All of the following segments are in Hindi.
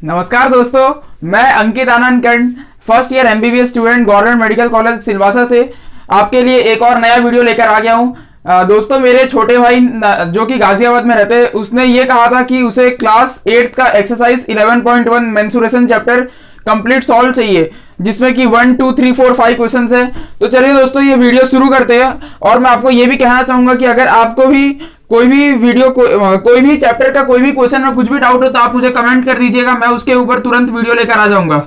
नमस्कार दोस्तों, मैं Ankit Anand Karn first year MBBS student government medical college Silvassa से आपके लिए एक और नया वीडियो लेकर आ गया हूं। दोस्तों, मेरे छोटे भाई जो कि गाजियाबाद में रहते हैं, उसने ये कहा था कि उसे क्लास 8 का exercise 11.1 mensuration chapter complete solve चाहिए, जिसमें कि 1 2 3 4 5 क्वेश्चन है। तो चलिए दोस्तों, ये वीडियो शुरू करते हैं। और मैं आपको ये भी कहना चाहूंगा कि अगर आपको भी कोई भी वीडियो कोई भी चैप्टर का कोई भी क्वेश्चन में कुछ भी डाउट हो तो आप मुझे कमेंट कर दीजिएगा, मैं उसके ऊपर तुरंत वीडियो लेकर आ जाऊंगा।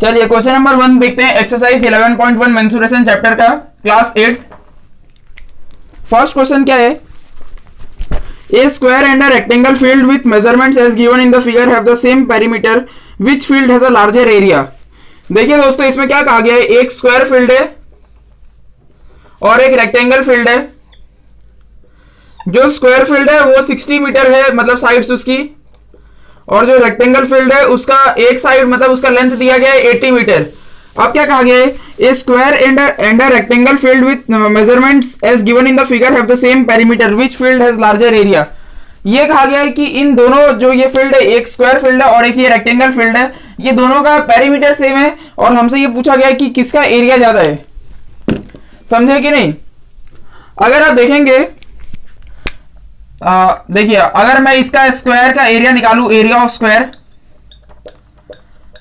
चलिए क्वेश्चन नंबर 1 देखते हैं, एक्सरसाइज 11.1 मेंसुरेशन चैप्टर का क्लास 8। फर्स्ट क्वेश्चन क्या है? A square and a rectangle filled with measurements as given in the figure have the same perimeter. Which field has a larger area? देखिए दोस्तों, इसमें क्या कहा गया है, एक स्क्वायर फील्ड है और एक रेक्टेंगल फील्ड है। जो स्क्वायर फील्ड है वो 60 मीटर है, मतलब साइड्स उसकी, और जो रेक्टेंगल फील्ड है उसका एक साइड मतलब उसका लेंथ दिया गया है 80 मीटर। अब क्या कहा गया है, a square and a rectangle field with measurements as given in the figure have the same perimeter, which field has larger area. ये कहा गया है कि इन दोनों जो ये फील्ड है, एक स्क्वायर फील्ड है और एक ये रेक्टेंगल फील्ड है, ये दोनों का पेरीमीटर सेम है और हमसे ये पूछा गया है कि किसका एरिया ज्यादा है। समझे कि नहीं? अगर आप देखेंगे, देखिए अगर मैं इसका स्क्वायर का एरिया निकालू, एरिया ऑफ स्क्वायर,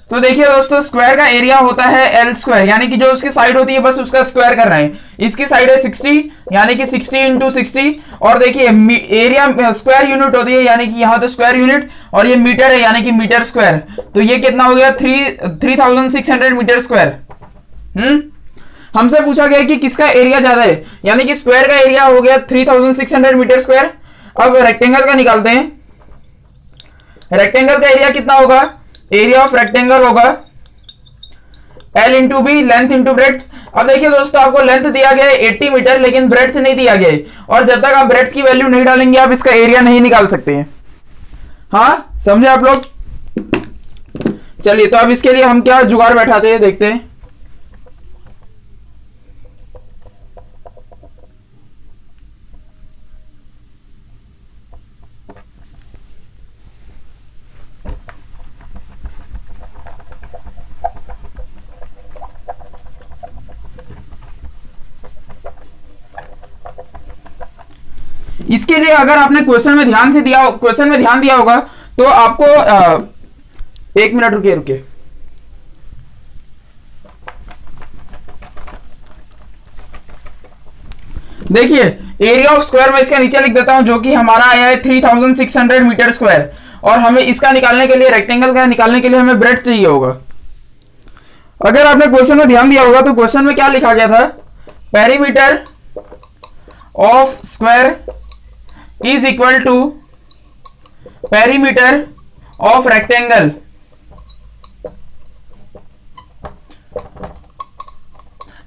तो देखिए दोस्तों, स्क्वायर का एरिया होता है एल स्क्वायर, यानी कि जो उसकी साइड होती है बस उसका स्क्वायर कर रहे हैं। इसकी साइड है 60, यानी कि 60 इंटू 60, और देखिए एरिया स्क्वायर यूनिट होती है, यानी कि यहाँ तो स्क्वायर यूनिट, और ये मीटर है यानी कि मीटर स्क्वायर। तो ये कितना हो गया, 3600 मीटर स्क्वायर। हमसे पूछा गया कि किसका एरिया ज्यादा है, यानी कि स्क्वायर का एरिया हो गया 3600 मीटर स्क्वायर। अब रेक्टेंगल का निकालते हैं। रेक्टेंगल का एरिया कितना होगा, एरिया ऑफ रेक्टेंगल होगा L into B, length into breadth. अब देखिए दोस्तों, आपको लेंथ दिया गया है 80 मीटर, लेकिन ब्रेड्थ नहीं दिया गया है, और जब तक आप ब्रेड्थ की वैल्यू नहीं डालेंगे आप इसका एरिया नहीं निकाल सकते हैं। हाँ, समझे आप लोग? चलिए, तो अब इसके लिए हम क्या जुगाड़ बैठाते हैं, देखते हैं। इसके लिए अगर आपने क्वेश्चन में ध्यान दिया होगा तो आपको एक मिनट रुकिए। देखिए, एरिया ऑफ स्क्वायर में इसका नीचे लिख देता हूं, जो कि हमारा आया है 3600 मीटर स्क्वायर, और हमें इसका निकालने के लिए, रेक्टेंगल का निकालने के लिए हमें ब्रेड्थ चाहिए होगा। अगर आपने क्वेश्चन में ध्यान दिया होगा तो क्वेश्चन में क्या लिखा गया था, perimeter of square is equal to perimeter of rectangle।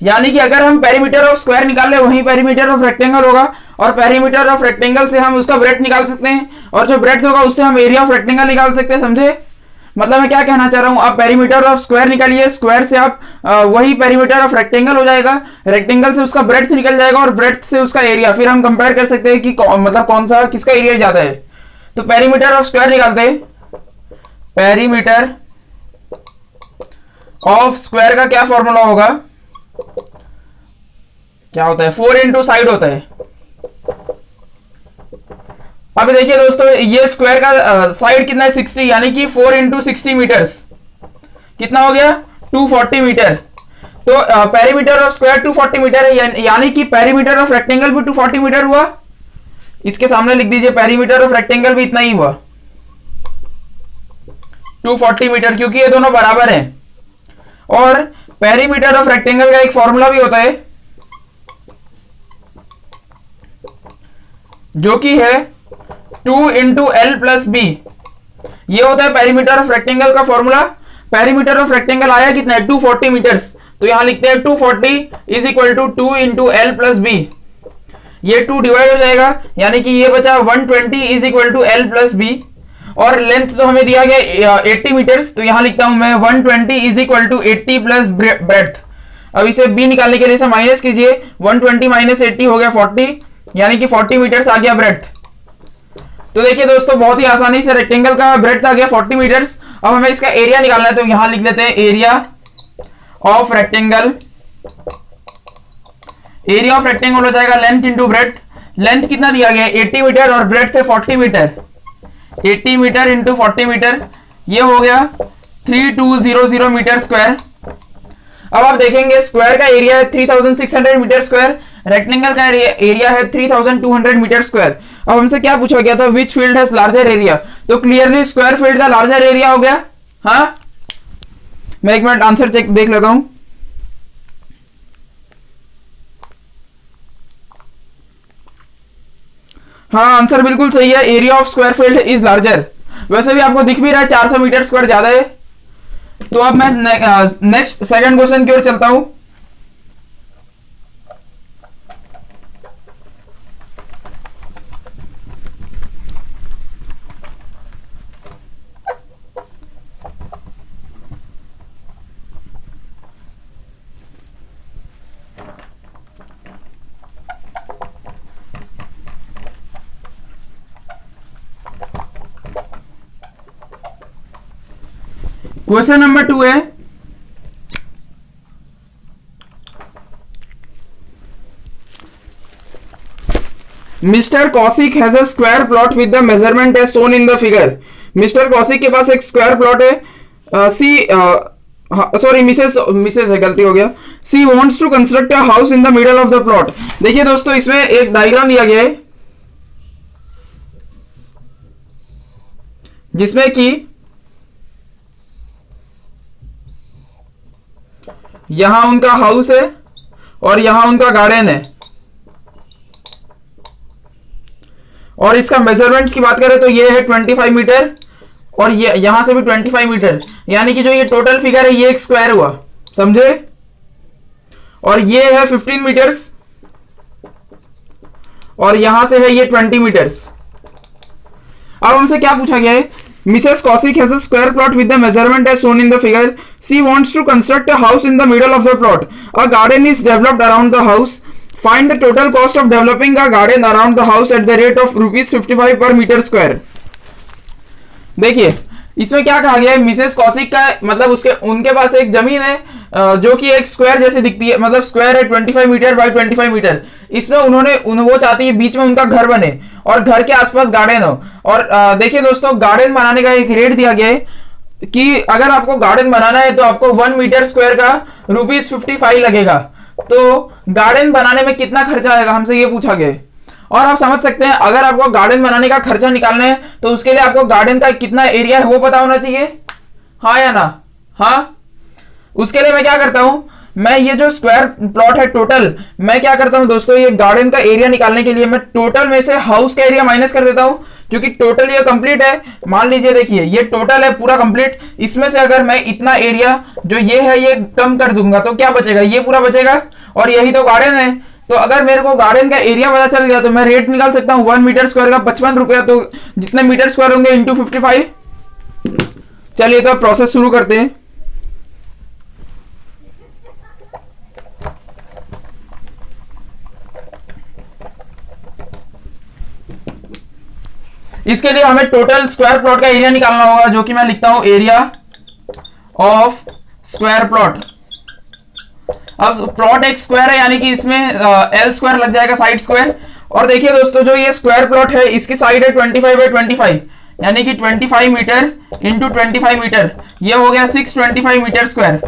यानी कि अगर हम पेरीमीटर ऑफ स्क्वायर निकाल ले, वहीं पेरीमीटर ऑफ रेक्टेंगल होगा, और पेरीमीटर ऑफ रेक्टेंगल से हम उसका ब्रेड्थ निकाल सकते हैं, और जो ब्रेड्थ होगा उससे हम एरिया ऑफ रेक्टेंगल निकाल सकते हैं। समझे? मतलब मैं क्या कहना चाह रहा हूं, आप पेरीमीटर ऑफ स्क्वायर निकालिए, स्क्वायर से आप वही पेरीमीटर ऑफ रेक्टेंगल हो जाएगा, रेक्टेंगल से उसका ब्रेड्थ निकल जाएगा, और ब्रेड्थ से उसका एरिया, फिर हम कंपेयर कर सकते हैं कि मतलब कौन सा किसका एरिया ज्यादा है। तो पेरीमीटर ऑफ स्क्वायर निकालते हैं। पेरीमीटर ऑफ स्क्वायर का क्या फॉर्मूला होगा, क्या होता है, 4 इंटू साइड होता है। अब देखिए दोस्तों, ये स्क्वायर का साइड कितना है, 60, यानी कि 4 इंटू 60 मीटर्स कितना हो गया, 240 मीटर। तो पेरीमीटर ऑफ स्क्वायर 240 मीटर है, यानी कि पेरीमीटर ऑफ रेक्टेंगल भी 240 मीटर हुआ। इसके सामने लिख दीजिए, पेरीमीटर ऑफ रेक्टेंगल भी इतना ही हुआ, 240 मीटर, क्योंकि ये दोनों बराबर हैं। और पेरीमीटर ऑफ रेक्टेंगल का एक फॉर्मूला भी होता है, जो कि है 2 इंटू एल प्लस बी। ये होता है पेरीमीटर ऑफ रेक्टेंगल का फॉर्मूला। पेरीमीटर ऑफ रेक्टेंगल आया कितना है, 240 मीटर्स, तो यहां लिखते हैं 240 is equal to 2 into L plus B. ये 2 डिवाइड हो जाएगा, यानी कि ये बचा 120 is equal to L plus B. और लेंथ तो हमें दिया गया 80 मीटर्स, तो यहां लिखता हूं मैं 120 is equal to 80 plus breadth. अब इसे बी निकालने के लिए इसे माइनस कीजिए, 120 माइनस 80 हो गया 40, यानी कि 40 मीटर्स आ गया ब्रेड्थ। तो देखिए दोस्तों बहुत ही आसानी से रेक्टेंगल का ब्रेड्थ आ गया 40 मीटर्स। अब हमें इसका एरिया निकालना है, तो यहां लिख लेते हैं area of rectangle. Area of rectangle हो जाएगा लेंथ इंटू ब्रेड्थ। लेंथ कितना दिया गया है 80 मीटर और ब्रेड्थ है 40 मीटर, 80 मीटर इंटू 40 मीटर, ये हो गया 3200 मीटर स्क्वायर। अब आप देखेंगे स्क्वायर का एरिया है 3600 मीटर स्क्वायर, रेक्टेंगल का एरिया है 3200 मीटर स्क्वायर। अब हमसे क्या पूछा गया था, which field has larger area, तो क्लियरली स्क्वायर फील्ड का लार्जर एरिया हो गया। हाँ, मैं एक मिनट आंसर चेक देख लेता हूं। हाँ, आंसर बिल्कुल सही है, area of square field is larger. वैसे भी आपको दिख भी रहा है 400 मीटर स्क्वायर ज्यादा है। तो अब मैं नेक्स्ट सेकंड क्वेश्चन की ओर चलता हूं। क्वेश्चन नंबर 2 है, mister Kaushik has a square plot with the measurement as shown in the figure. Mister Kaushik के पास एक स्क्वायर प्लॉट है। सॉरी मिसेस है, गलती हो गया। She wants to construct a house in the middle of the plot. देखिए दोस्तों इसमें एक डायग्राम दिया गया है जिसमें कि यहां उनका हाउस है और यहां उनका गार्डन है, और इसका मेजरमेंट की बात करें तो ये है 25 मीटर और ये यहां से भी 25 मीटर, यानी कि जो ये टोटल फिगर है ये एक स्क्वायर हुआ, समझे। और ये है 15 मीटर्स और यहां से है ये 20 मीटर्स। अब हमसे क्या पूछा गया है, missus Kaushik has a square plot with the measurement as shown in the figure. She wants to construct a house in the middle of the plot. A garden is developed around the house. Find the total cost of developing a garden around the house at the rate of ₹55 per meter square। देखिए इसमें क्या कहा गया है, मिसेस कौशिक का मतलब उनके पास एक जमीन है जो कि एक स्क्वायर जैसे दिखती है, मतलब स्क्वायर है 25 मीटर बाय 25 मीटर। इसमें वो चाहती है बीच में उनका घर बने और घर के आसपास गार्डन हो। और देखिए दोस्तों गार्डन बनाने का एक रेट दिया गया है कि अगर आपको गार्डन बनाना है तो आपको 1 मीटर स्क्वायर का ₹55 लगेगा। तो गार्डन बनाने में कितना खर्चा आएगा हमसे ये पूछा गया है। और आप समझ सकते हैं अगर आपको गार्डन बनाने का खर्चा निकालना है तो उसके लिए आपको गार्डन का कितना एरिया है वो पता होना चाहिए, हाँ या ना। हाँ, उसके लिए मैं क्या करता हूं, मैं ये जो स्क्वायर प्लॉट है टोटल, मैं क्या करता हूं दोस्तों, ये गार्डन का एरिया निकालने के लिए मैं टोटल में से हाउस का एरिया माइनस कर देता हूं, क्योंकि टोटल ये कंप्लीट है। मान लीजिए देखिए ये टोटल है पूरा कंप्लीट, इसमें से अगर मैं इतना एरिया जो ये है ये कम कर दूंगा तो क्या बचेगा, ये पूरा बचेगा। और यही तो गार्डन है। तो अगर मेरे को गार्डन का एरिया पता चल गया तो मैं रेट निकाल सकता हूं 1 मीटर स्क्वायर का 55 रुपया, तो जितने मीटर स्क्वायर होंगे इंटू 55। चलिए तो प्रोसेस शुरू करते हैं। इसके लिए हमें टोटल स्क्वायर प्लॉट का एरिया निकालना होगा, जो कि मैं लिखता हूं एरिया ऑफ स्क्वायर प्लॉट। अब प्लॉट एक स्क्वायर है यानी कि इसमें एल स्क्वायर लग जाएगा साइड स्क्वायर। और देखिए दोस्तों जो ये स्क्वायर प्लॉट है इसकी साइड है 25 बाय 25, यानी कि 25 मीटर इंटू 25 मीटर, ये हो गया 625 मीटर स्क्वायर।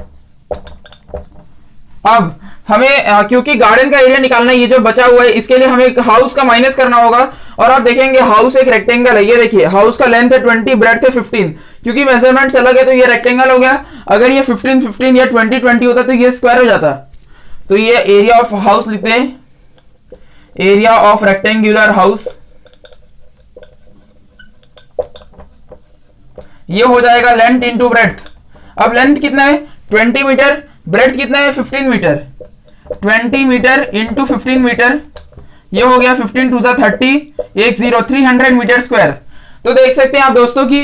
अब हमें क्योंकि गार्डन का एरिया निकालना है, ये जो बचा हुआ है इसके लिए हमें हाउस का माइनस करना होगा। और आप देखेंगे हाउस एक रेक्टेंगल है, ये देखिए हाउस का लेंथ है 20, ब्रेड्थ है 15, क्योंकि मेजरमेंट्स अलग है तो ये रेक्टेंगल हो गया। अगर ये 15 या 20 होता तो ये स्क्वायर हो जाता। तो ये एरिया ऑफ हाउस लिखते हैं, एरिया ऑफ रेक्टेंगुलर हाउस, ये हो जाएगा लेंथ इंटू ब्रेड्थ। अब लेंथ कितना है 20 मीटर, ब्रेड्थ कितना है 15 मीटर, 20 मीटर इंटू 15 मीटर, ये हो गया 15 2 30, 300 मीटर स्क्वायर। तो देख सकते हैं आप दोस्तों कि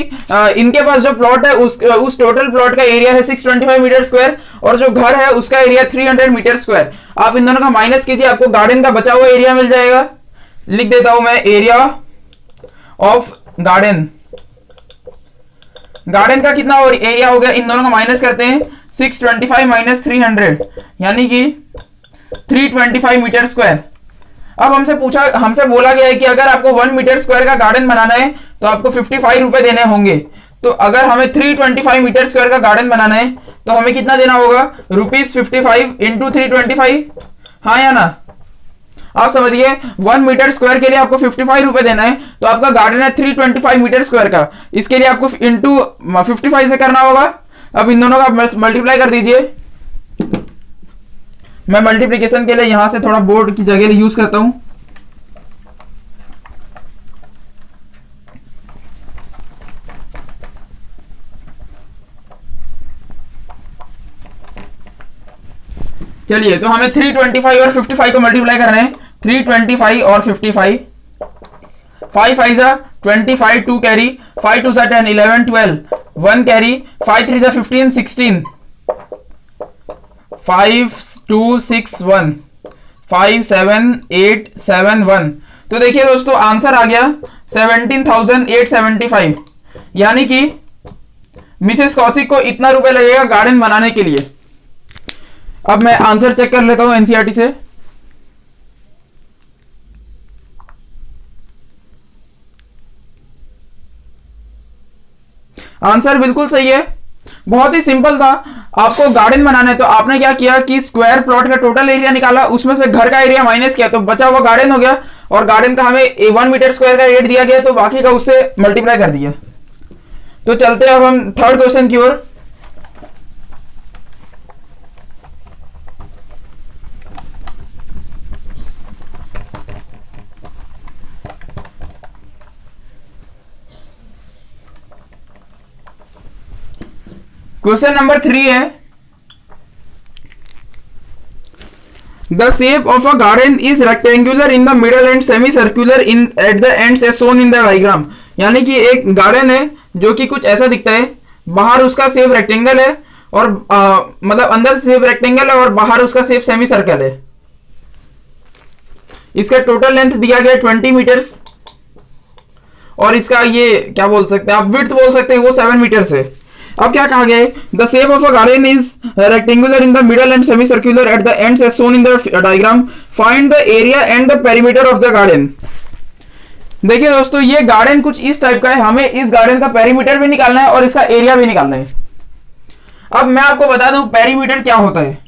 इनके पास जो प्लॉट है उस टोटल प्लॉट का एरिया है 625 मीटर स्क्वायर और जो घर है उसका एरिया 300 मीटर स्क्वायर। आप इन दोनों का माइनस कीजिए, आपको गार्डन का बचा हुआ एरिया मिल जाएगा। लिख देता हूं मैं एरिया ऑफ गार्डन। गार्डन का कितना एरिया हो गया, इन दोनों का माइनस करते हैं। 625 माइनस 300 यानी कि 325 मीटर स्क्वायर। अब हमसे बोला गया है कि अगर आपको 1 मीटर स्क्वायर का गार्डन बनाना है तो आपको 55 रुपए देने होंगे। तो अगर हमें 325 मीटर स्क्वायर का गार्डन बनाना है तो हमें कितना देना होगा, ₹55 इंटू 325। हाँ या ना, आप समझिए 1 मीटर स्क्वायर के लिए आपको 55 रुपए देना है, तो आपका गार्डन है 325 मीटर स्क्वायर का, इसके लिए आपको इंटू 55 से करना होगा। अब इन दोनों का मल्टीप्लाई कर दीजिए। मैं मल्टीप्लिकेशन के लिए यहां से थोड़ा बोर्ड की जगह यूज करता हूं। चलिए, तो हमें 325 और 55 को मल्टीप्लाई करना है। 325 और 55, 5 5 जा 25, 2 कैरी, 5 2 जा 10, 11 12, 1 कैरी, 5 3 जा 15 16, 5 2 6 1, 5 7 8 7 1। तो देखिए दोस्तों आंसर आ गया 17,875, यानी कि मिसेस कौशिक को इतना रुपए लगेगा गार्डन बनाने के लिए। अब मैं आंसर चेक कर लेता हूं एनसीईआरटी से। आंसर बिल्कुल सही है, बहुत ही सिंपल था। आपको गार्डन बनाना है तो आपने क्या किया कि स्क्वायर प्लॉट का टोटल एरिया निकाला, उसमें से घर का एरिया माइनस किया तो बचा हुआ गार्डन हो गया, और गार्डन का हमें 1 मीटर स्क्वायर का रेट दिया गया तो बाकी का उससे मल्टीप्लाई कर दिया। तो चलते हैं अब हम थर्ड क्वेश्चन की ओर। क्वेश्चन नंबर 3 है, the shape of a garden is rectangular in the middle and semi circular in at the ends as shown in the diagram. यानी कि एक गार्डन है जो कि कुछ ऐसा दिखता है, बाहर उसका शेप रेक्टेंगल है और मतलब अंदर से शेप रेक्टेंगल है और बाहर उसका शेप सेमी सर्कल है। इसका टोटल लेंथ दिया गया 20 मीटर्स और इसका ये क्या बोल सकते हैं आप, विड्थ बोल सकते हैं, वो 7 मीटर्स है। अब क्या कहा गया है, the shape of a garden is rectangular in the middle and semi circular at the ends as shown in the diagram, find the area and the perimeter of the garden. देखिए दोस्तों ये गार्डन कुछ इस टाइप का है, हमें इस गार्डन का पेरीमीटर भी निकालना है और इसका एरिया भी निकालना है। अब मैं आपको बता दूं पेरीमीटर क्या होता है।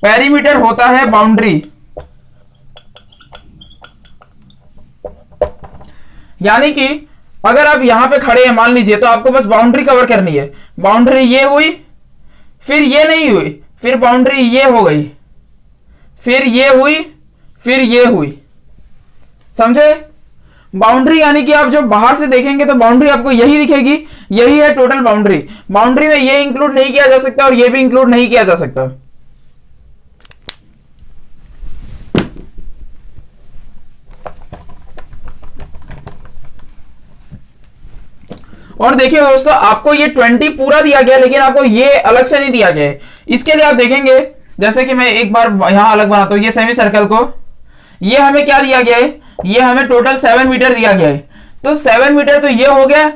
पेरीमीटर होता है बाउंड्री, यानी कि अगर आप यहां पे खड़े हैं मान लीजिए, तो आपको बस बाउंड्री कवर करनी है। बाउंड्री ये हुई, फिर ये नहीं हुई, फिर बाउंड्री ये हो गई, फिर ये हुई, फिर ये हुई, समझे। बाउंड्री यानी कि आप जो बाहर से देखेंगे तो बाउंड्री आपको यही दिखेगी, यही है टोटल बाउंड्री। बाउंड्री में ये इंक्लूड नहीं किया जा सकता और ये भी इंक्लूड नहीं किया जा सकता। और देखिए दोस्तों आपको ये 20 पूरा दिया गया, लेकिन आपको ये अलग से नहीं दिया गया है। इसके लिए आप देखेंगे, जैसे कि मैं एक बार यहां अलग बनाता हूं, ये सेमी सर्कल को, ये हमें क्या दिया गया है, ये हमें टोटल 7 मीटर दिया गया है। तो 7 मीटर तो ये हो गया,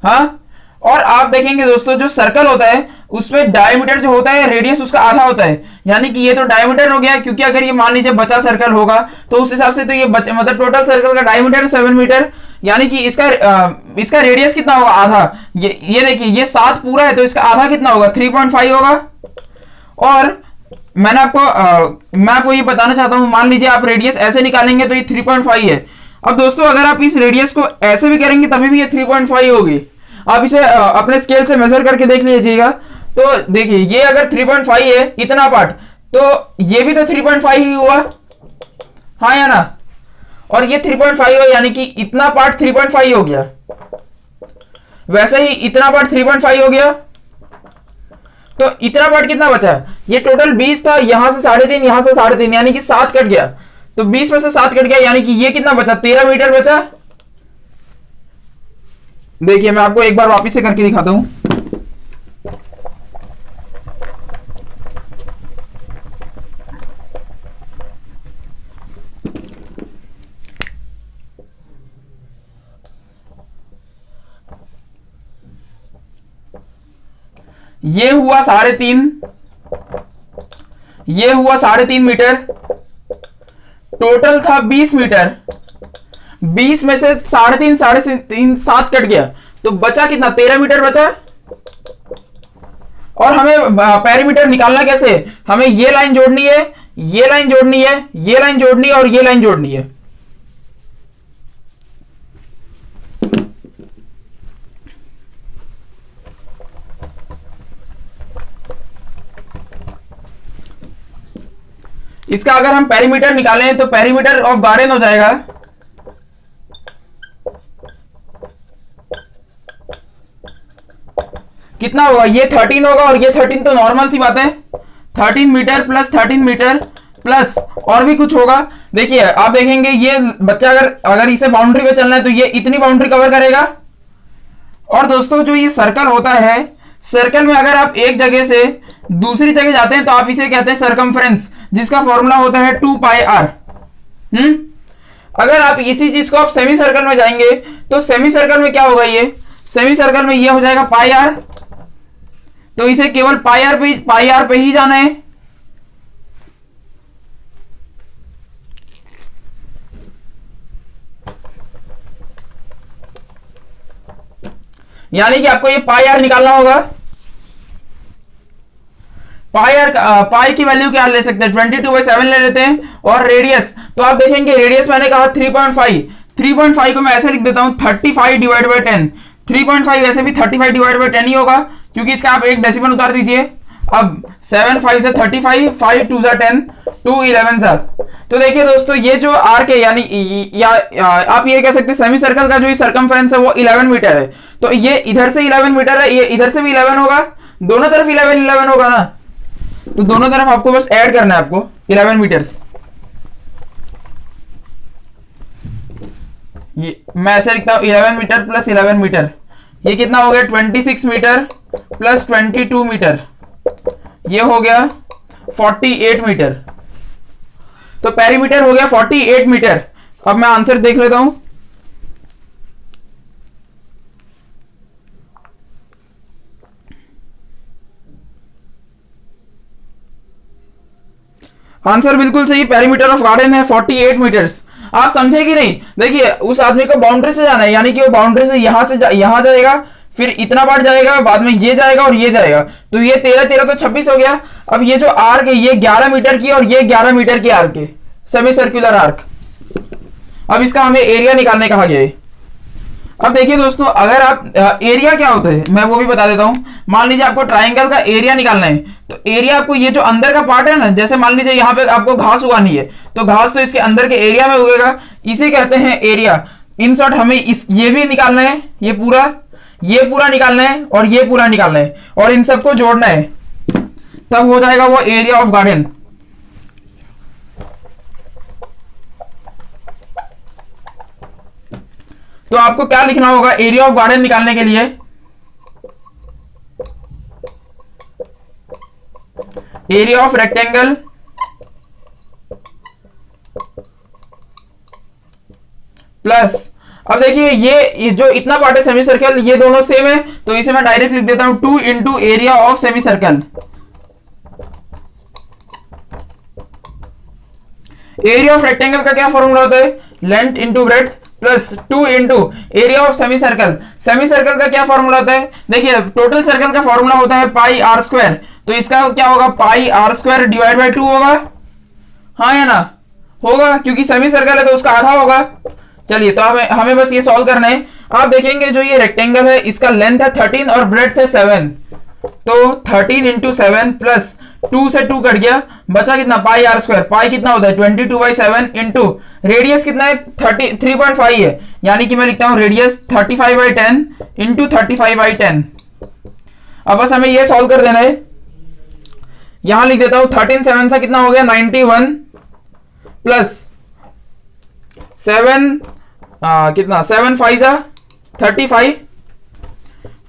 हाँ। और आप देखेंगे दोस्तों जो सर्कल होता है उसमें डायमीटर जो होता है रेडियस उसका आधा होता है, यानी कि ये तो डायमीटर हो गया, क्योंकि अगर ये मान लीजिए बचा सर्कल होगा तो उस हिसाब से तो ये मतलब टोटल सर्कल का डायमीटर 7 मीटर, यानी कि इसका रेडियस कितना होगा, आधा। ये देखिए ये 7 पूरा है तो इसका आधा कितना होगा, 3.5 होगा। और मैं आपको ये बताना चाहता हूं, मान लीजिए आप रेडियस ऐसे निकालेंगे तो ये 3.5 है। अब दोस्तों अगर आप इस रेडियस को ऐसे भी करेंगे तभी भी ये 3.5 होगी। आप इसे अपने स्केल से मेजर करके देख लीजिएगा। तो देखिए ये अगर 3.5 है इतना पार्ट, तो ये भी तो 3.5 ही हुआ, हाँ या ना। और ये 3.5 हो, यानी कि इतना पार्ट 3.5 हो गया, वैसे ही इतना पार्ट 3.5 हो गया। तो इतना पार्ट कितना बचा है, ये टोटल 20 था, यहां से 3.5, यहां से 3.5, यानी कि 7 कट गया। तो 20 में से 7 कट गया, यानी कि ये कितना बचा, 13 मीटर बचा। देखिए मैं आपको एक बार वापस से करके दिखाता हूं। ये हुआ 3.5, ये हुआ 3.5 मीटर, टोटल था 20 मीटर। 20 में से 3.5 3.5 7 कट गया, तो बचा कितना, 13 मीटर बचा। और हमें पेरीमीटर निकालना कैसे, हमें ये लाइन जोड़नी है, ये लाइन जोड़नी है, ये लाइन जोड़नी है और ये लाइन जोड़नी है। इसका अगर हम पेरीमीटर निकालें तो पेरीमीटर ऑफ गार्डन हो जाएगा कितना होगा, ये 13 होगा और ये 13 तो नॉर्मल सी बात है। 13 मीटर प्लस 13 मीटर प्लस और भी कुछ होगा। देखिए आप देखेंगे ये बच्चा अगर इसे बाउंड्री पे चलना है तो ये इतनी बाउंड्री कवर करेगा। और दोस्तों जो ये सर्कल होता है, सर्कल में अगर आप एक जगह से दूसरी जगह जाते हैं तो आप इसे कहते हैं सरकमफ्रेंस, जिसका फॉर्मूला होता है 2πr। अगर आप इसी चीज को आप सेमी सर्कल में जाएंगे तो सेमी सर्कल में क्या होगा, ये सेमी सर्कल में ये हो जाएगा πr। तो इसे केवल πr पे ही जाना है। यानी कि आपको ये πr निकालना होगा। पाई की वैल्यू क्या ले सकते हैं, 22/7 ले लेते हैं। और रेडियस तो आप देखेंगे, रेडियस मैंने कहा 3.5, 3.5 को मैं ऐसे लिख देता हूं 35 डिवाइड बाई 10। 3.5 ऐसे भी 35 डिवाइड बाई 10 ही होगा, क्योंकि इसका आप एक डेसिमल उतार दीजिए। अब 7 5 से 35, 5 2 जा 10, 2 11 जा। तो देखिए दोस्तों ये जो आर्क है, यानी आप ये कह सकते हैं सेमी सर्कल का जो सर्कमफ्रेंस है वो 11 मीटर है। तो ये इधर से 11 मीटर है, ये इधर से भी 11 होगा, दोनों तरफ 11 होगा ना। तो दोनों तरफ आपको बस ऐड करना है आपको 11 मीटर्स। ये मैं ऐसे लिखता हूं 11 मीटर प्लस 11 मीटर, ये कितना हो गया 26 मीटर प्लस 22 मीटर, ये हो गया 48 मीटर। तो पेरीमीटर हो गया 48 मीटर। अब मैं आंसर देख लेता हूं। आंसर बिल्कुल सही, पेरीमीटर ऑफ गार्डन है 48 मीटर्स। आप समझे कि नहीं, देखिए उस आदमी को बाउंड्री से जाना है, यानी कि वो बाउंड्री से यहां से यहां जाएगा, फिर इतना बार जाएगा, बाद में ये जाएगा और ये जाएगा। तो ये 13 13 तो 26 हो गया। अब ये जो आर्क है ये 11 मीटर की और ये 11 मीटर की आर्क है, सेमी सर्कुलर आर्क। अब इसका हमें एरिया निकालने कहा गया है। अब देखिए दोस्तों, अगर आप एरिया क्या होता है मैं वो भी बता देता हूं। मान लीजिए आपको ट्राइंगल का एरिया निकालना है, तो एरिया आपको ये जो अंदर का पार्ट है ना, जैसे मान लीजिए यहाँ पे आपको घास उगानी है, तो घास तो इसके अंदर के एरिया में उगेगा, इसे कहते हैं एरिया। इन शॉर्ट हमें ये भी निकालना है, ये पूरा निकालना है और ये पूरा निकालना है, और इन सबको जोड़ना है, तब हो जाएगा वो एरिया ऑफ गार्डन। तो आपको क्या लिखना होगा एरिया ऑफ गार्डन निकालने के लिए, एरिया ऑफ रेक्टेंगल प्लस, अब देखिए ये जो इतना पार्ट है सेमी सर्कल, ये दोनों सेम है, तो इसे मैं डायरेक्ट लिख देता हूं 2 into area of semi circle. Area of rectangle का क्या फॉर्मूला होता है, length into breadth plus 2 into area of semi circle. Semi circle का क्या फॉर्मूला होता है, देखिए टोटल सर्कल का फॉर्मूला होता है पाई आर स्क्वायर, तो इसका क्या होगा पाई आर स्क्वायर डिवाइड बाई 2 होगा, हाँ या ना, होगा, क्योंकि सेमी सर्कल है तो उसका आधा होगा। चलिए तो हमें बस ये सॉल्व करना है। आप देखेंगे जो ये रेक्टेंगल है इसका लेंथ है 13 और ब्रेड्थ है 7, तो 13 इंटू 7 प्लस 2 से 2 कट गया, बचा कितना पाई आर स्क्वायर। पाई कितना होता है 22/7 इंटू रेडियस कितना है 3.5 है, यानी कि मैं लिखता हूं रेडियस 35/10 इंटू 35/10। अब बस हमें ये सॉल्व कर देना है। यहां लिख देता हूं 13 7 से कितना हो गया 91 प्लस 7 कितना 7 5 35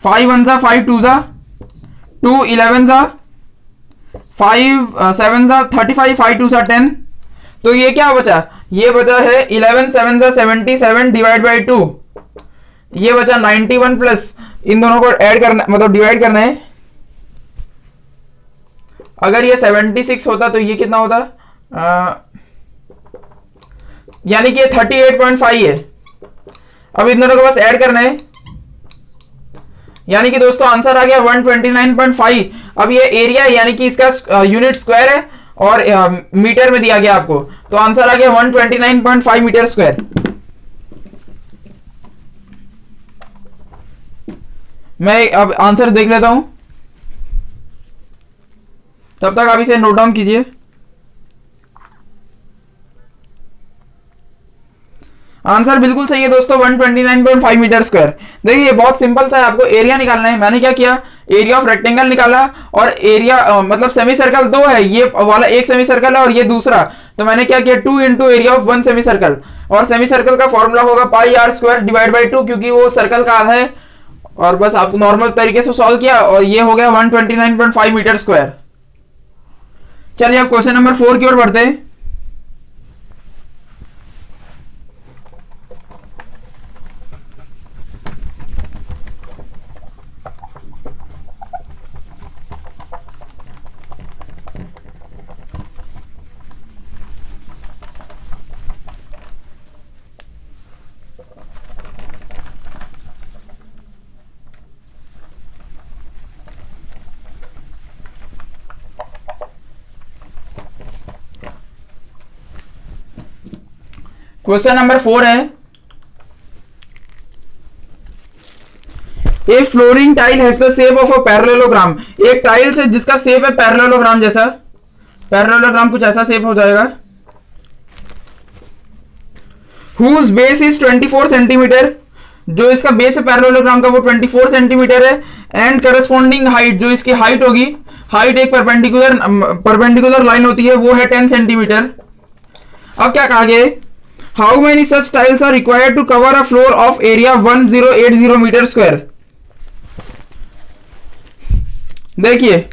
5 1 जा 5 2 जा 2 11 जा 5 7 जा 35 5 2 जा 10। तो ये क्या बचा, ये बचा है 11 7 जा 77 डिवाइड बाई 2, ये बचा 91 प्लस इन दोनों को ऐड करना, मतलब डिवाइड करना है। अगर ये 76 होता तो ये कितना होता, यानी कि 38.5 है। अब इन दोनों को बस ऐड करना है, यानी कि दोस्तों आंसर आ गया 129.5। अब ये एरिया यानी कि इसका यूनिट स्क्वायर है और मीटर में दिया गया आपको, तो आंसर आ गया 129.5 मीटर स्क्वायर। मैं अब आंसर देख लेता हूं, तब तक आप इसे नोट डाउन कीजिए। आंसर बिल्कुल सही है दोस्तों, 129.5 मीटर स्क्वायर। देखिए बहुत सिंपल सा है, आपको एरिया निकालना है। मैंने क्या किया, एरिया ऑफ रेक्टेंगल निकाला, और एरिया मतलब सेमी सर्कल दो है, ये वाला एक सेमी सर्कल है और ये दूसरा, तो मैंने क्या किया 2 into area of 1 semi circle, और सेमी सर्कल का फॉर्मूला होगा पाई आर स्क्वायर डिवाइड बाई 2, क्योंकि वो सर्कल का आधा है। और बस आपको नॉर्मल तरीके से सॉल्व किया और ये हो गया 129.5 मीटर स्क्वायर। चलिए अब क्वेश्चन नंबर 4 की ओर बढ़ते हैं। क्वेश्चन नंबर 4 है, a flooring tile has the shape of a parallelogram. एक टाइल्स है जिसका शेप है पैरेललोग्राम जैसा, पैरेललोग्राम कुछ ऐसा शेप हो जाएगा। हुज बेस इज 24 सेंटीमीटर, जो इसका बेस है पैरेललोग्राम का वो 24 सेंटीमीटर है। एंड करस्पॉन्डिंग हाइट, जो इसकी हाइट होगी, हाइट एक परपेंडिकुलर लाइन होती है, वो है 10 सेंटीमीटर। अब क्या कहा गया, how many such tiles are required to cover a floor of area 1080 metre square. देखिए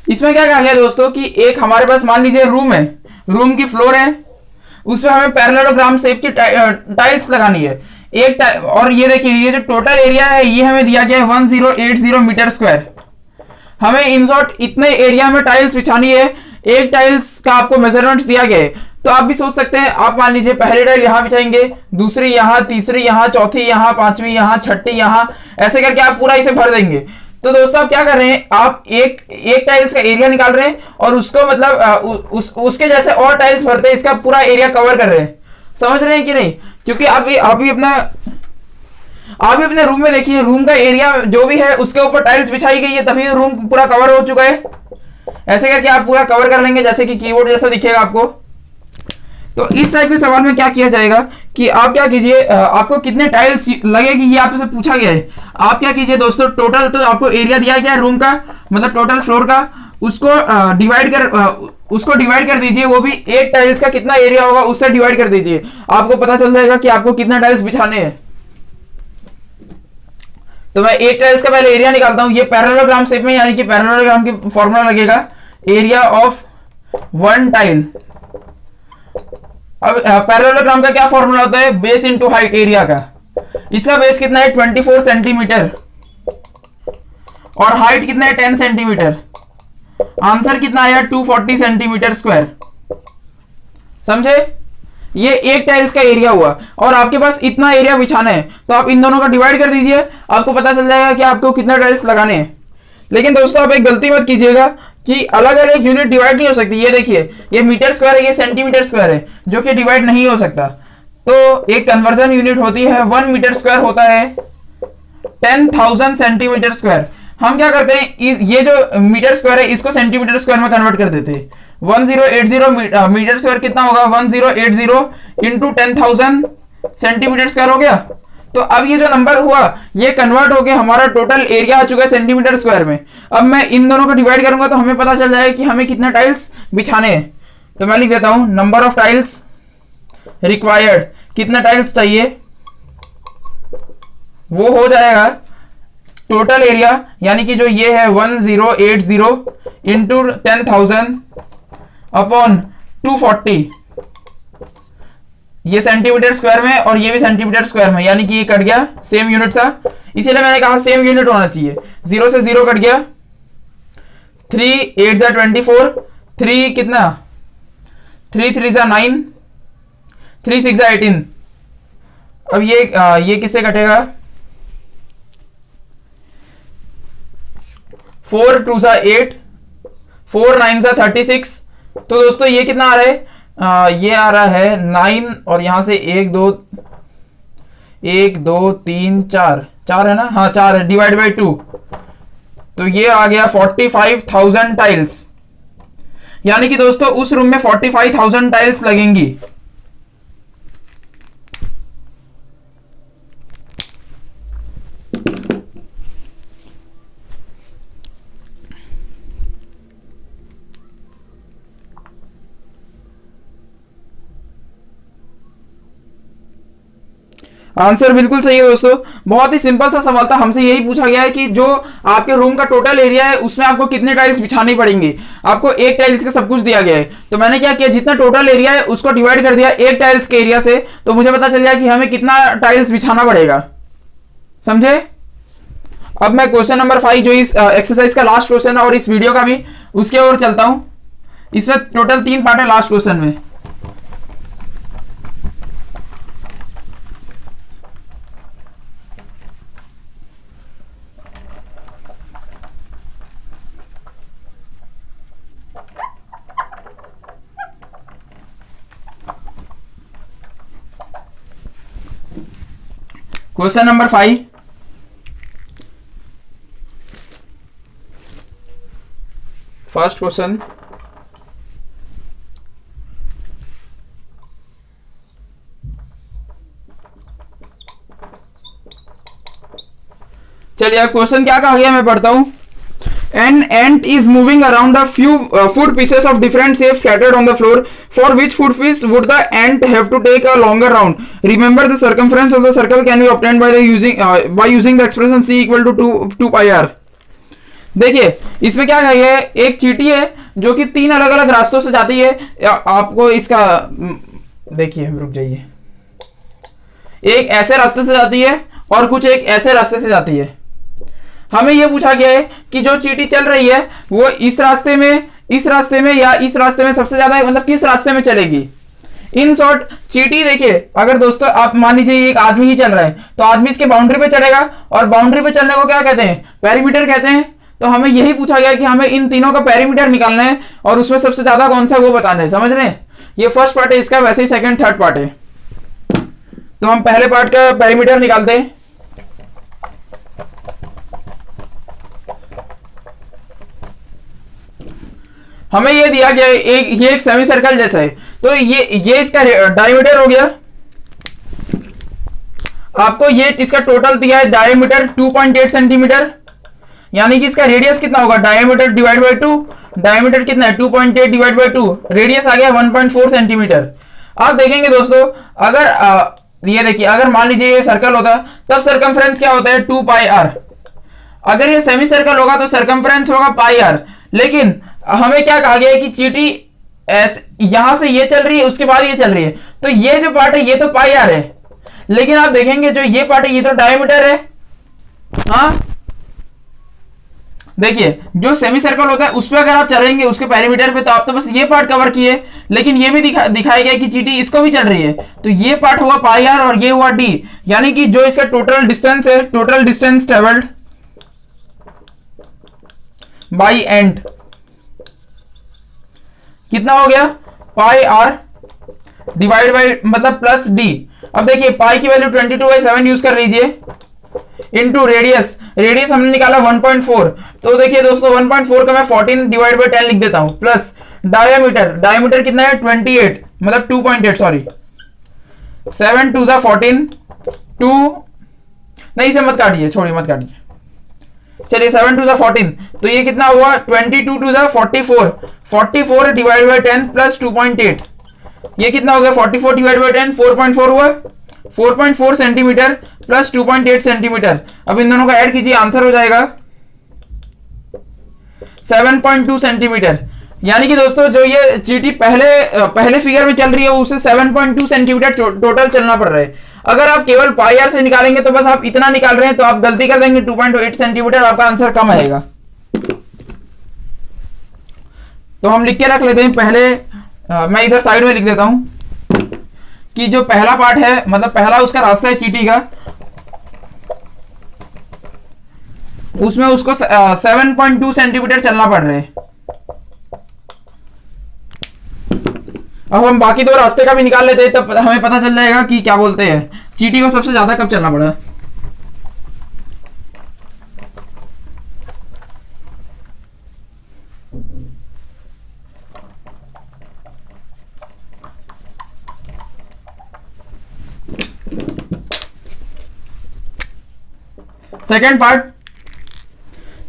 इसमें क्या कहा गया दोस्तों कि एक हमारे पास मान लीजिए रूम है, रूम की फ्लोर है, उसमें हमें पैरेललोग्राम शेप की टाइल्स लगानी है एक और ये देखिए ये जो टोटल एरिया है ये हमें दिया गया है 1080 मीटर स्क्वायर। हमें इन शॉर्ट इतने एरिया में टाइल्स बिछानी है, एक टाइल्स का आपको मेजरमेंट्स दिया गया है। तो आप भी सोच सकते हैं, आप मान लीजिए पहली टाइल यहां बिछाएंगे, दूसरी यहां, तीसरी यहां, चौथी यहां, पांचवी यहां, छठी यहां, ऐसे करके आप पूरा इसे भर देंगे। तो दोस्तों आप क्या कर रहे हैं, आप एक टाइल्स का एरिया निकाल रहे हैं और उसको मतलब उसके जैसे और टाइल्स भरते हैं, इसका पूरा एरिया कवर कर रहे हैं। समझ रहे हैं कि नहीं? क्योंकि आप भी अपने रूम में देखिए, रूम का एरिया जो भी है उसके ऊपर टाइल्स बिछाई गई है, तभी रूम पूरा कवर हो चुका है। ऐसे करके आप पूरा कवर कर लेंगे, जैसे कि कीबोर्ड जैसा दिखेगा आपको। तो इस टाइप के सवाल में क्या किया जाएगा कि आप क्या कीजिए, आपको कितने टाइल्स लगेगी ये आपसे पूछा गया है। आप क्या कीजिए दोस्तों, टोटल तो आपको एरिया दिया गया है रूम का, मतलब टोटल फ्लोर का, उसको डिवाइड कर दीजिए। वो भी एक टाइल्स का कितना एरिया होगा उससे डिवाइड कर दीजिए, आपको पता चल जाएगा कि आपको कितना टाइल्स बिछाने हैं। तो मैं एक टाइल्स का पहले एरिया निकालता हूं, ये पैरेललोग्राम शेप में, यानी कि पैरेललोग्राम की फॉर्मूला लगेगा एरिया ऑफ वन टाइल। अब पैरेललोग्राम का क्या फॉर्मूला होता है, बेस इनटू हाइट एरिया का। इसका बेस कितना है 24 सेंटीमीटर और हाइट कितना है 10 सेंटीमीटर। आंसर कितना आया 240 सेंटीमीटर स्क्वायर। समझे? ये एक टाइल्स का एरिया हुआ और आपके पास इतना एरिया बिछाना है, तो आप इन दोनों का डिवाइड कर दीजिए, आपको पता चल जाएगा कि आपको कितना टाइल्स लगाने हैं। लेकिन दोस्तों आप एक गलती मत कीजिएगा कि अलग अलग यूनिट डिवाइड नहीं हो सकती। ये देखिए ये मीटर स्क्वायर है, ये सेंटीमीटर स्क्वायर है, जो कि डिवाइड नहीं हो सकता। तो एक कन्वर्जन यूनिट होती है, 1 मीटर स्क्वायर होता है 10,000 सेंटीमीटर स्क्वायर। हम क्या करते हैं, ये जो मीटर स्क्वायर है इसको सेंटीमीटर स्क्वायर में कन्वर्ट कर देते हैं। 1080 मीटर स्क्वायर कितना होगा, 1080 इंटू 10,000 सेंटीमीटर स्क्वायर हो गया। तो अब ये जो नंबर हुआ ये कन्वर्ट हो गया, हमारा टोटल एरिया आ चुका है सेंटीमीटर स्क्वायर में। अब मैं इन दोनों को डिवाइड करूंगा तो हमें पता चल जाएगा कि हमें कितना टाइल्स बिछाने हैं। तो मैं लिख देता हूं नंबर ऑफ टाइल्स रिक्वायर्ड, कितना टाइल्स चाहिए, वो हो जाएगा टोटल एरिया यानी कि जो ये है 1080 इंटू 10,000 अपॉन 240, ये सेंटीमीटर स्क्वायर में और ये भी सेंटीमीटर स्क्वायर में, यानी कि ये कट गया, सेम यूनिट था इसीलिए मैंने कहा सेम यूनिट होना चाहिए। 0 से 0 कट गया, 3 8 जा 24, 3 कितना 3 3 जा 9, 3 6 जा 18। अब ये किससे कटेगा, 4 2 जा 8, 4 9 जा 36। तो दोस्तों ये कितना आ रहा है, ये आ रहा है 9 और यहां से 1 2 3 4 है ना, हाँ 4 है, डिवाइड बाई 2, तो ये आ गया 45,000 टाइल्स। यानी कि दोस्तों उस रूम में 45,000 टाइल्स लगेंगी। आंसर बिल्कुल सही है दोस्तों, बहुत ही सिंपल सा सवाल था। हमसे यही पूछा गया है कि जो आपके रूम का टोटल एरिया है उसमें आपको कितने टाइल्स बिछानी पड़ेंगी। आपको एक टाइल्स का सब कुछ दिया गया है, तो मैंने क्या किया, जितना टोटल एरिया है उसको डिवाइड कर दिया एक टाइल्स के एरिया से, तो मुझे पता चल गया कि हमें कितना टाइल्स बिछाना पड़ेगा। समझे? अब मैं क्वेश्चन नंबर 5 जो इस एक्सरसाइज का लास्ट क्वेश्चन है और इस वीडियो का भी, उसके ओर चलता हूं। इसमें टोटल 3 पार्ट है लास्ट क्वेश्चन में। क्वेश्चन नंबर 5, फर्स्ट क्वेश्चन, चलिए अब क्वेश्चन क्या कहा गया मैं पढ़ता हूं। An ant is moving around a few food pieces of different shapes scattered on the floor. For which food piece would the ant have to take a longer round? Remember the circumference of the circle can be obtained by using the expression c equal to 2 pi r. देखिए इसमें क्या कहा गया है, एक चींटी है जो कि 3 अलग अलग रास्तों से जाती है। आपको इसका देखिए, रुक जाइए, एक ऐसे रास्ते से जाती है और कुछ एक ऐसे रास्ते से जाती है। हमें यह पूछा गया है कि जो चींटी चल रही है वो इस रास्ते में या इस रास्ते में सबसे ज्यादा, मतलब किस रास्ते में चलेगी। इन शॉर्ट चींटी, देखिए अगर दोस्तों आप मान लीजिए एक आदमी ही चल रहा है तो आदमी इसके बाउंड्री पे चलेगा, और बाउंड्री पे चलने को क्या कहते हैं, पेरीमीटर कहते हैं। तो हमें यही पूछा गया कि हमें इन तीनों का पेरीमीटर निकालना है और उसमें सबसे ज्यादा कौन सा है वो बताना है। समझ रहे हैं? ये फर्स्ट पार्ट है इसका, वैसे ही सेकंड थर्ड पार्ट है। तो हम पहले पार्ट का पेरीमीटर निकालते हैं। हमें ये दिया गया ये एक सेमी सर्कल जैसा है, तो ये इसका डायमीटर हो गया। आपको ये इसका टोटल दिया है डायमीटर 2.8 सेंटीमीटर, यानी कि इसका रेडियस कितना होगा, डायमीटर डिवाइड बाय 2। डायमीटर कितना है, 2.8 डिवाइड बाय 2, रेडियस आ गया 1.4 सेंटीमीटर। आप देखेंगे दोस्तों, अगर ये देखिए, अगर मान लीजिए ये सर्कल होता तब सरकमफ्रेंस क्या होता है, 2 पाई आर। अगर ये सेमी सर्कल होगा तो सरकमफ्रेंस होगा पाई आर। लेकिन हमें क्या कहा गया है कि चींटी यहां से ये चल रही है, उसके बाद ये चल रही है, तो ये जो पार्ट है ये तो पाई आर है। लेकिन आप देखेंगे जो ये पार्ट है ये तो डायमीटर है। हाँ देखिए, जो सेमी सर्कल होता है उस पर अगर आप चलेंगे उसके पेरीमीटर पे, तो आप तो बस ये पार्ट कवर किए, लेकिन ये भी दिखाया गया कि चींटी इसको भी चल रही है। तो ये पार्ट हुआ पाई आर और ये हुआ डी, यानी कि जो इसका टोटल डिस्टेंस है, total distance travelled by and, कितना हो गया, पाई आर डिवाइड बाई मतलब प्लस डी। अब देखिए पाई की वैल्यू 22/7 यूज कर लीजिए, इनटू रेडियस, रेडियस हमने निकाला 1.4। तो देखिए दोस्तों 1.4 का मैं 14 डिवाइड बाई 10 लिख देता हूं, प्लस डायमीटर, डायमीटर कितना है 28, मतलब 2.8 सॉरी, 7 2 14, 2 नहीं इसे मत काटिए, छोड़िए मत काटिए, चलिए 7 2 14, तो ये कितना हुआ 22 2 44, 44 डिवाइड बाई 10 प्लस 2.8, ये कितना हो गया 44 डिवाइड बाई 10, 4.4 हुआ। 4.4 सेंटीमीटर प्लस 2.8 सेंटीमीटर। अब इन दोनों का ऐड कीजिए, आंसर हो जाएगा 7.2 सेंटीमीटर। यानी कि दोस्तों जो ये चीटी पहले फिगर में चल रही है उसे 7.2 सेंटीमीटर टोटल चलना पड़ रहा है। अगर आप केवल पाई आर से निकालेंगे तो बस आप इतना निकाल रहे हैं तो आप गलती कर देंगे, 2.8 सेंटीमीटर आपका आंसर कम आएगा। तो हम लिख के रख लेते हैं पहले, मैं इधर साइड में लिख देता हूं कि जो पहला पार्ट है, मतलब पहला उसका रास्ता है चीटी का, उसमें उसको 7.2 सेंटीमीटर चलना पड़ रहा है। अब हम बाकी दो रास्ते का भी निकाल लेते हैं, तब हमें पता चल जाएगा कि क्या बोलते हैं चीटी को सबसे ज्यादा कब चलना पड़ा।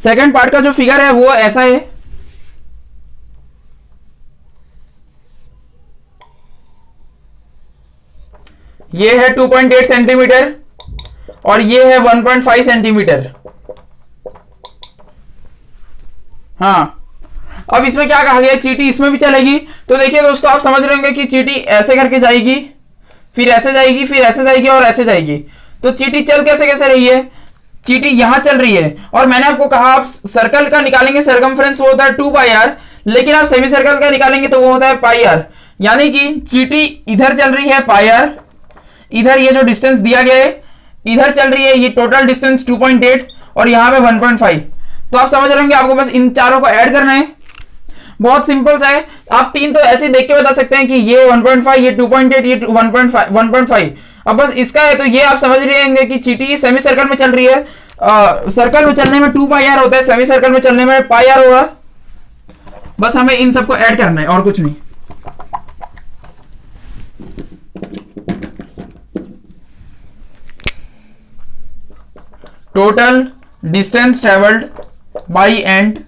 सेकंड पार्ट का जो फिगर है वो ऐसा है, ये है 2.8 सेंटीमीटर और ये है 1.5 सेंटीमीटर। हाँ, अब इसमें क्या कहा गया, चीटी इसमें भी चलेगी। तो देखिए दोस्तों, आप समझ रहे होंगे कि चीटी ऐसे करके जाएगी, फिर ऐसे जाएगी, फिर ऐसे जाएगी और ऐसे जाएगी। तो चीटी चल कैसे कैसे रही है, चीटी यहां चल रही है और मैंने आपको कहा आप सर्कल का निकालेंगे सरकमफ्रेंस वो होता है 2 पाई आर, लेकिन आप सेमी सर्कल का निकालेंगे तो वो होता है पाई आर। यानी कि चीटी इधर चल रही है पाई आर, इधर ये जो डिस्टेंस दिया गया है इधर चल रही है ये टोटल डिस्टेंस 2.8 और यहां पे 1.5। तो आप समझ रहे होंगे, आपको बस इन चारों को ऐड करना है, बहुत सिंपल सा है। आप तीन तो ऐसे देख के बता सकते हैं कि ये 1.5, ये 2.8, ये 1.5। अब बस इसका है तो ये आप समझ रहे होंगे कि चीटी सेमी सर्कल में चल रही है। सर्कल में चलने में 2 पाई आर होता है, सेमी सर्कल में चलने में पाई आर होगा। बस हमें इन सबको ऐड करना है और कुछ नहीं। Total distance travelled by and,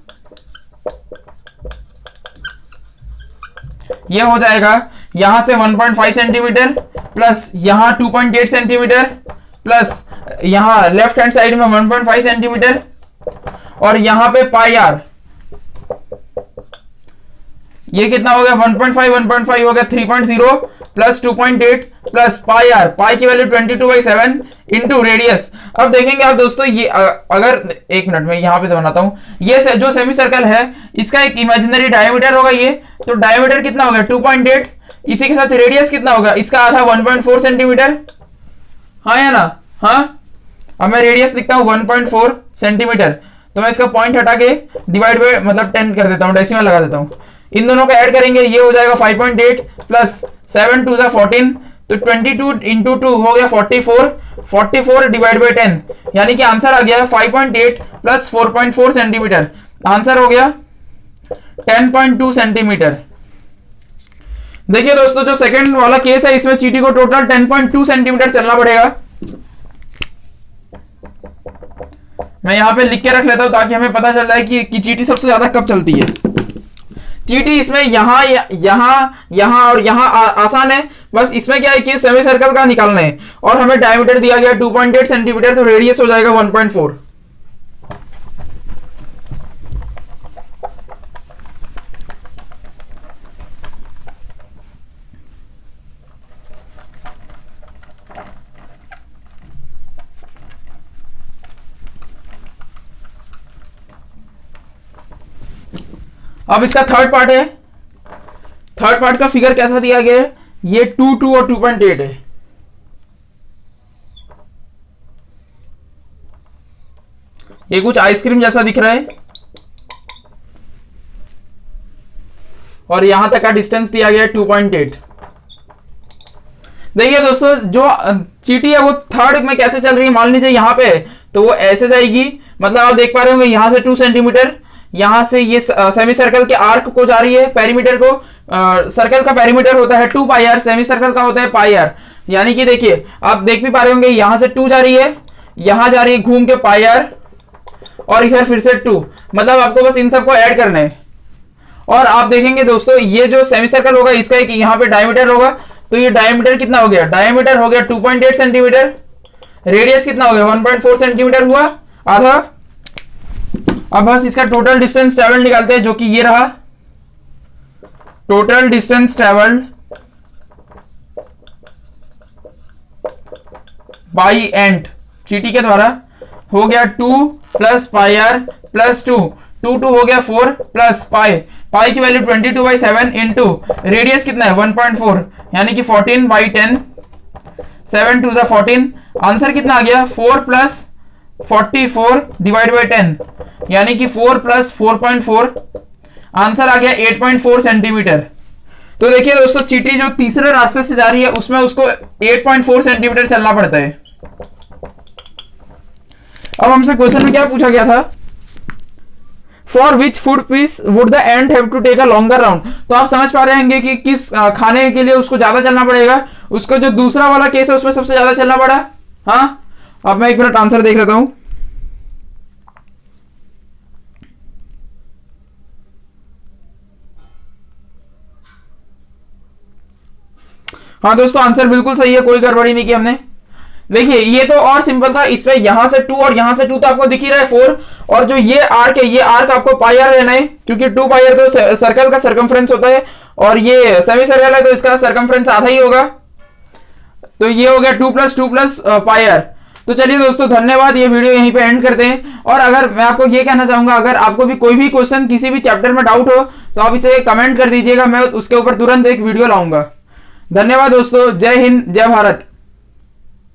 ये हो जाएगा यहां से 1.5 सेंटीमीटर प्लस यहां 2.8 सेंटीमीटर प्लस यहां लेफ्ट हैंड साइड में 1.5 सेंटीमीटर और यहां पे पाई आर, ये कितना हो गया 1.5 हो गया 3.0 प्लस 2.8 प्लस पाई आर, पाई की वैल्यू 22/7 इंटू रेडियस। अब देखेंगे आप दोस्तों, ये अगर एक मिनट में यहां पे तो बनाता हूं, ये जो सेमी सर्कल है इसका एक इमेजिनरी डायमीटर होगा ये, तो डायमीटर कितना हो गया 2.8, इसी के साथ रेडियस कितना होगा इसका आधा 1.4 सेंटीमीटर, हाँ या ना, हाँ। अब मैं रेडियस लिखता हूं 1.4 सेंटीमीटर, तो मैं इसका पॉइंट हटा के डिवाइड बाय मतलब 10 कर देता हूं, डेसिमल लगा देता हूं। इन दोनों को ऐड करेंगे, ये हो जाएगा 5.8 प्लस 7 2 14, तो 22 इंटू 2 हो गया 44 डिवाइड बाय 10, यानी कि आंसर आ गया 5.8 प्लस 4.4 सेंटीमीटर, आंसर हो गया 10.2 सेंटीमीटर। देखिए दोस्तों, जो सेकंड वाला केस है इसमें चीटी को टोटल 10.2 सेंटीमीटर चलना पड़ेगा। मैं यहां पे लिख के रख लेता हूं ताकि हमें पता चल जाए कि चीटी सबसे ज्यादा कब चलती है। चीटी इसमें यहां और यहां आसान है, बस इसमें क्या है कि सेमी सर्कल का निकालना है और हमें डायमीटर दिया गया 2.8 सेंटीमीटर, तो रेडियस हो जाएगा 1.4। अब इसका थर्ड पार्ट है, थर्ड पार्ट का फिगर कैसा दिया गया है, ये 2 और 2.8 है। ये कुछ आइसक्रीम जैसा दिख रहा है और यहां तक का डिस्टेंस दिया गया है 2.8। देखिए दोस्तों, जो चीटी है वो थर्ड में कैसे चल रही है, मान लीजिए यहां पे तो वो ऐसे जाएगी, मतलब आप देख पा रहे होंगे यहां से 2 सेंटीमीटर, यहां से ये सेमी सर्कल के आर्क को जा रही है, पेरीमीटर को, सर्कल का पेरीमीटर होता है 2 पाई आर, सेमी सर्कल का होता है पाई आर। यानी कि देखिए आप देख भी पा रहे होंगे यहां से 2 जा रही है, यहां जा रही है घूम के पाई आर और इधर फिर से 2, मतलब आपको बस इन सबको ऐड करना है। और आप देखेंगे दोस्तों, ये जो सेमी सर्कल होगा इसका एक यहां पे डायमीटर होगा, तो ये डायमीटर कितना हो गया, डायमीटर हो गया 2.8 सेंटीमीटर, रेडियस कितना हो गया 1.4 सेंटीमीटर हुआ आधा। अब बस इसका टोटल डिस्टेंस ट्रेवल निकालते हैं, जो कि ये रहा, total distance travelled by and चीटी के द्वारा हो गया 2 प्लस पाई आर प्लस 2, 2 हो गया 4 प्लस पाई की वैल्यू 22/7 इंटू रेडियस कितना है 1.4 यानी कि 14/10, 7 2 14, आंसर कितना आ गया 4 प्लस 44 डिवाइड बाई 10 यानी कि 4 प्लस 4.4, आंसर आ गया 8.4 सेंटीमीटर। तो देखिए दोस्तों, चींटी जो तीसरे रास्ते से जा रही है उसमें उसको 8.4 सेंटीमीटर चलना पड़ता है। अब हमसे क्वेश्चन में क्या पूछा गया था, for which food piece would the ant have to take a longer round. तो आप समझ पा रहे होंगे कि किस खाने के लिए उसको ज्यादा चलना पड़ेगा, उसको जो दूसरा वाला केस है उसमें सबसे ज्यादा चलना पड़ा। हाँ, अब मैं एक मिनट आंसर देख लेता हूं। हाँ दोस्तों, आंसर बिल्कुल सही है, कोई गड़बड़ी नहीं की हमने। देखिए ये तो और सिंपल था, इसमें यहां से 2 और यहां से 2 तो आपको दिख ही रहा है 4, और जो ये आर्क है ये आर्क आपको पाई आर लेना है, क्योंकि 2 पाई आर तो सर्कल का सर्कमफ्रेंस होता है और ये सेमी सर्कल है तो इसका सर्कमफ्रेंस आधा ही होगा। तो ये हो गया 2 प्लस पाई आर। तो चलिए दोस्तों, धन्यवाद, ये वीडियो यहीं पे एंड करते हैं। और अगर मैं आपको ये कहना चाहूंगा, अगर आपको भी कोई भी क्वेश्चन किसी भी चैप्टर में डाउट हो तो आप इसे कमेंट कर दीजिएगा, मैं उसके ऊपर तुरंत एक वीडियो लाऊंगा। धन्यवाद दोस्तों, जय हिंद, जय भारत।